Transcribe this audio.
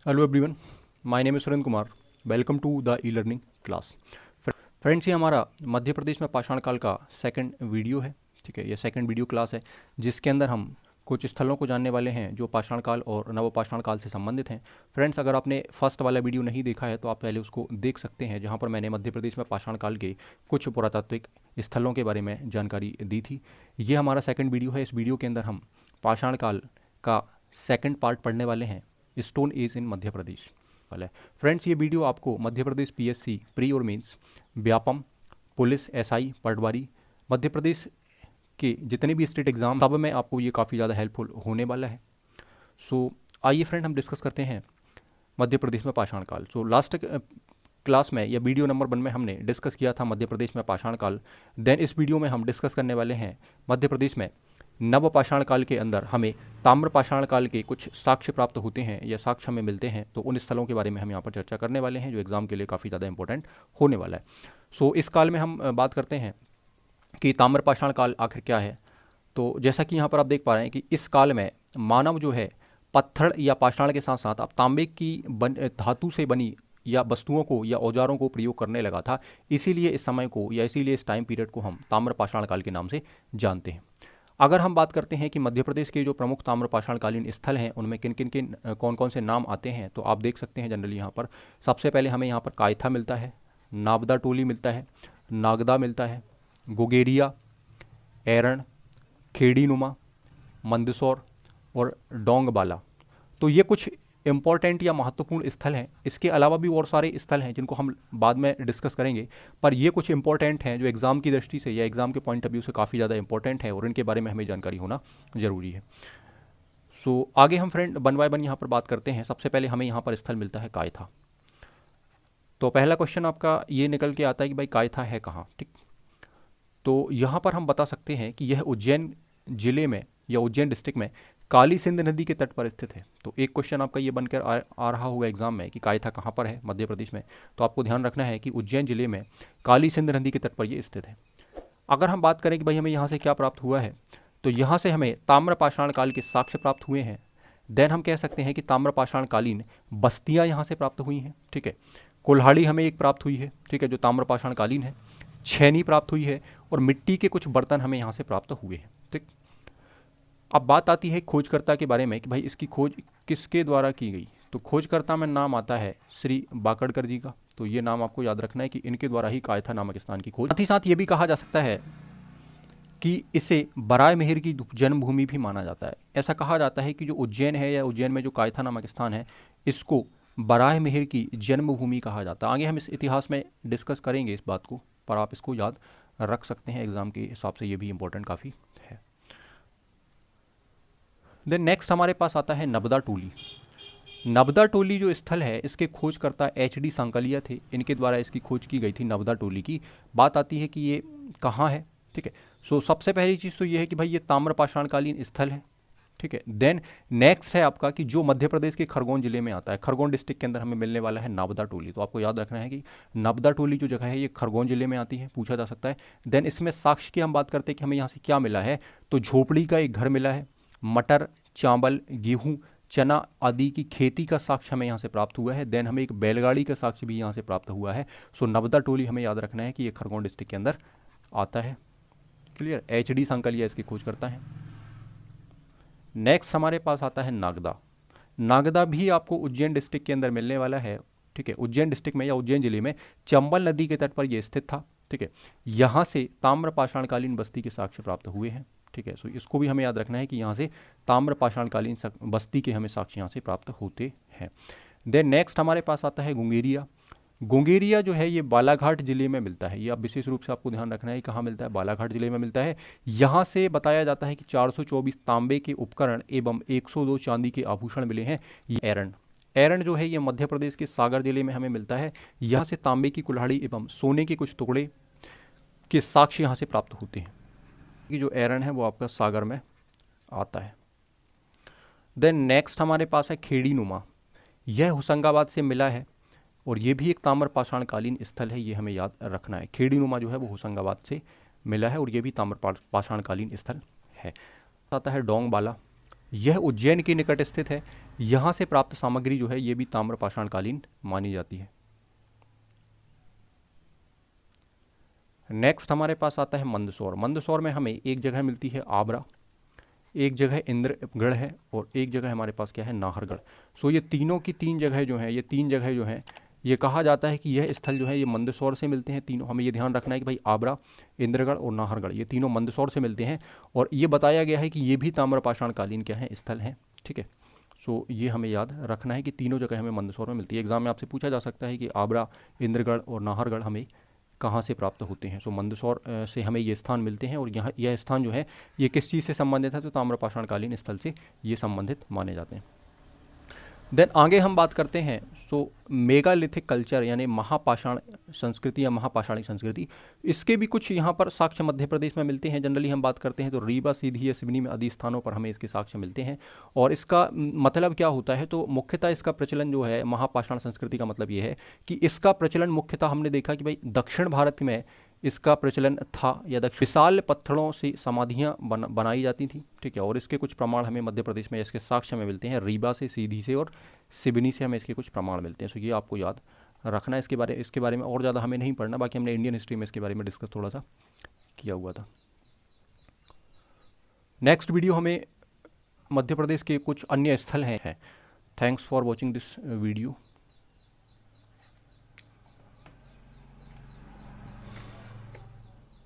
Hello everyone, my name is Surendra Kumar. Welcome to the e learning class. Friends, ये हमारा मध्य प्रदेश में पाषाण काल का सेकंड वीडियो है। ठीक है, ये सेकंड वीडियो क्लास है जिसके अंदर हम कुछ स्थलों को जानने वाले हैं जो पाषाण काल और नवपाषाण काल से संबंधित हैं। फ्रेंड्स, अगर आपने फर्स्ट वाला वीडियो नहीं देखा है तो आप पहले उसको देख सकते हैं, जहाँ पर मैंने मध्य प्रदेश में पाषाण काल के कुछ पुरातात्विक स्थलों के बारे में जानकारी दी थी। ये हमारा सेकंड वीडियो है। इस वीडियो के अंदर हम पाषाण काल का सेकंड पार्ट पढ़ने वाले हैं, stone as in Madhya Pradesh वाला है। फ्रेंड्स, ये वीडियो आपको मध्य प्रदेश पीएससी प्री और मेंस, व्यापम, पुलिस, एसआई, पटवारी, मध्य प्रदेश के जितने भी स्टेट एग्जाम सब में आपको ये काफ़ी ज़्यादा हेल्पफुल होने वाला है। सो आइए फ्रेंड, हम डिस्कस करते हैं मध्य प्रदेश में पाषाण काल। सो लास्ट क्लास में या वीडियो नंबर 1 में हमने डिस्कस किया था मध्य प्रदेश में पाषाण काल। देन इस वीडियो में हम डिस्कस करने वाले हैं मध्य प्रदेश में नवपाषाण काल के अंदर हमें ताम्रपाषाण काल के कुछ साक्ष्य प्राप्त होते हैं या साक्ष्य हमें मिलते हैं, तो उन स्थलों के बारे में हम यहाँ पर चर्चा करने वाले हैं जो एग्जाम के लिए काफ़ी ज़्यादा इंपॉर्टेंट होने वाला है। सो इस काल में हम बात करते हैं कि ताम्रपाषाण काल आखिर क्या है। तो जैसा कि यहाँ पर आप देख पा रहे हैं कि इस काल में मानव जो है पत्थर या पाषाण के साथ साथ अब तांबे की धातु से बनी या वस्तुओं को या औजारों को प्रयोग करने लगा था। इसीलिए इस समय को या इसीलिए इस टाइम पीरियड को हम ताम्रपाषाण काल के नाम से जानते हैं। अगर हम बात करते हैं कि मध्य प्रदेश के जो प्रमुख ताम्रपाषाणकालीन स्थल हैं उनमें किन कौन कौन से नाम आते हैं, तो आप देख सकते हैं जनरली यहाँ पर सबसे पहले हमें यहाँ पर कायथा मिलता है, नाबदा टोली मिलता है, नागदा मिलता है, गुगेरिया, एरण, खेड़ीनुमा, मंदसौर और डोंगबाला। तो ये कुछ इंपॉर्टेंट या महत्वपूर्ण स्थल हैं। इसके अलावा भी और सारे स्थल हैं जिनको हम बाद में डिस्कस करेंगे, पर ये कुछ इंपॉर्टेंट हैं जो एग्ज़ाम की दृष्टि से या एग्ज़ाम के पॉइंट ऑफ व्यू से काफ़ी ज़्यादा इंपॉर्टेंट है और इनके बारे में हमें जानकारी होना ज़रूरी है। सो आगे हम फ्रेंड 1 बाय 1 यहाँ पर बात करते हैं। सबसे पहले हमें यहाँ पर स्थल मिलता है कायथा। तो पहला क्वेश्चन आपका ये निकल के आता है कि भाई कायथा है कहाँ। ठीक, तो यहाँ पर हम बता सकते हैं कि यह उज्जैन जिले में या उज्जैन डिस्ट्रिक्ट में काली सिंध नदी के तट पर स्थित है। तो एक क्वेश्चन आपका ये बनकर आ रहा होगा एग्जाम में कि कायथा कहाँ पर है मध्य प्रदेश में। तो आपको ध्यान रखना है कि उज्जैन जिले में काली सिंध नदी के तट पर ये स्थित है। अगर हम बात करें कि भाई हमें यहाँ से क्या प्राप्त हुआ है, तो यहाँ से हमें ताम्रपाषाण काल के साक्ष्य प्राप्त हुए हैं। देन हम कह सकते हैं कि ताम्रपाषाण कालीन बस्तियाँ यहाँ से प्राप्त हुई हैं। ठीक है, कुल्हाड़ी हमें एक प्राप्त हुई है, ठीक है, जो ताम्रपाषाण कालीन है। छेनी प्राप्त हुई है और मिट्टी के कुछ बर्तन हमें यहाँ से प्राप्त हुए हैं। ठीक, अब बात आती है खोजकर्ता के बारे में कि भाई इसकी खोज किसके द्वारा की गई। तो खोजकर्ता में नाम आता है श्री बाकड़कर जी का। तो ये नाम आपको याद रखना है कि इनके द्वारा ही कायथा नामक स्थान की खोज। साथ ही साथ ये भी कहा जा सकता है कि इसे बराय मेहर की जन्मभूमि भी माना जाता है। ऐसा कहा जाता है कि जो उज्जैन है या उज्जैन में जो कायथा नामक स्थान है, इसको बराय मेहर की जन्मभूमि कहा जाता है। आगे हम इस इतिहास में डिस्कस करेंगे इस बात को, पर आप इसको याद रख सकते हैं एग्जाम के हिसाब से, ये भी इंपॉर्टेंट काफ़ी है। देन नेक्स्ट हमारे पास आता है नबदा टोली। नबदा टोली जो स्थल है इसके खोजकर्ता एच.डी. सांकलिया थे। इनके द्वारा इसकी खोज की गई थी नबदा टोली की। बात आती है कि ये कहाँ है। ठीक है, सो सबसे पहली चीज़ तो ये है कि भाई ये ताम्रपाषाणकालीन स्थल है। ठीक है, देन नेक्स्ट है आपका कि जो मध्य प्रदेश के खरगोन जिले में आता है, खरगोन डिस्ट्रिक्ट के अंदर हमें मिलने वाला है नबदा टोली। तो आपको याद रखना है कि नबदा टोली जो जगह है ये खरगोन जिले में आती है, पूछा जा सकता है। देन इसमें साक्ष्य की हम बात करते हैं कि हमें यहाँ से क्या मिला है, तो झोपड़ी का एक घर मिला है, मटर, चावल, गेहूं, चना आदि की खेती का साक्ष्य हमें यहाँ से प्राप्त हुआ है। देन हमें एक बैलगाड़ी का साक्ष्य भी यहाँ से प्राप्त हुआ है। सो नबदा टोली हमें याद रखना है कि ये खरगोन डिस्ट्रिक्ट के अंदर आता है। Clear, HD. सांकलिया इसकी खोज करता है। नेक्स्ट हमारे पास आता है नागदा। नागदा भी आपको उज्जैन डिस्ट्रिक्ट के अंदर मिलने वाला है। ठीक है, उज्जैन डिस्ट्रिक्ट में या उज्जैन जिले में चंबल नदी के तट पर यह स्थित था। ठीक है, यहाँ से ताम्रपाषाणकालीन बस्ती के साक्ष्य प्राप्त हुए हैं। ठीक है, सो इसको भी हमें याद रखना है कि यहाँ से ताम्रपाषाणकालीन बस्ती के हमें साक्ष्य यहाँ से प्राप्त होते हैं। देन नेक्स्ट हमारे पास आता है गुंगेरिया। गुंगेरिया जो है ये बालाघाट जिले में मिलता है। ये आप विशेष रूप से आपको ध्यान रखना है कहाँ मिलता है, बालाघाट जिले में मिलता है। यहाँ से बताया जाता है कि 424 तांबे के उपकरण एवं 102 चांदी के आभूषण मिले हैं। ये एरण जो है ये मध्य प्रदेश के सागर जिले में हमें मिलता है। यहाँ से तांबे की कुल्हाड़ी एवं सोने के कुछ टुकड़े के साक्ष्य यहाँ से प्राप्त होते हैं। कि जो एरण है वो आपका सागर में आता है। देन नेक्स्ट हमारे पास है खेड़ीनुमा। यह होशंगाबाद से मिला है और ये भी एक ताम्रपाषाणकालीन स्थल है, ये हमें याद रखना है। खेड़ीनुमा जो है वो होशंगाबाद से मिला है और ये भी ताम्रपाषाणकालीन स्थल है। आता है डोंगबाला। यह उज्जैन के निकट स्थित है। यहाँ से प्राप्त सामग्री जो है ये भी ताम्र पाषाणकालीन मानी जाती है। नेक्स्ट हमारे पास आता है मंदसौर। मंदसौर में हमें एक जगह मिलती है आबरा, एक जगह इंद्रगढ़ है और एक जगह हमारे पास क्या है, नाहरगढ़। सो ये तीनों की तीन जगह जो हैं, ये तीन जगह जो हैं, ये कहा जाता है कि यह स्थल जो है ये मंदसौर से मिलते हैं तीनों। हमें ये ध्यान रखना है कि भाई आबरा, इंद्रगढ़ और नाहरगढ़ ये तीनों मंदसौर से मिलते हैं और ये बताया गया है कि ये भी ताम्रपाषाणकालीन क्या है, स्थल हैं। ठीक है, सो ये हमें याद रखना है कि तीनों जगह हमें मंदसौर में मिलती है। एग्जाम में आपसे पूछा जा सकता है कि आबरा, इंद्रगढ़ और नाहरगढ़ हमें कहाँ से प्राप्त होते हैं। सो मंदसौर से हमें ये स्थान मिलते हैं और यहाँ यह स्थान जो है ये किस चीज़ से संबंधित है, तो ताम्रपाषाणकालीन स्थल से ये संबंधित माने जाते हैं। देन आगे हम बात करते हैं सो मेगालिथिक कल्चर यानी महापाषाण संस्कृति या महापाषाणिक संस्कृति। इसके भी कुछ यहाँ पर साक्ष्य मध्य प्रदेश में मिलते हैं। जनरली हम बात करते हैं तो रीवा, सीधी या सिवनी में आदि स्थानों पर हमें इसके साक्ष्य मिलते हैं। और इसका मतलब क्या होता है, तो मुख्यतः इसका प्रचलन जो है महापाषाण संस्कृति का मतलब ये है कि इसका प्रचलन मुख्यतः हमने देखा कि भाई दक्षिण भारत में इसका प्रचलन था या विशाल पत्थरों से समाधियाँ बनाई जाती थी। ठीक है, और इसके कुछ प्रमाण हमें मध्य प्रदेश में इसके साक्ष्य में मिलते हैं। रीवा से, सीधी से और सिवनी से हमें इसके कुछ प्रमाण मिलते हैं। सो ये आपको याद रखना है। इसके बारे में और ज़्यादा हमें नहीं पढ़ना, बाकी हमने इंडियन हिस्ट्री में इसके बारे में डिस्कस थोड़ा सा किया हुआ था। नेक्स्ट वीडियो हमें मध्य प्रदेश के कुछ अन्य स्थल हैं। Thanks for watching this video.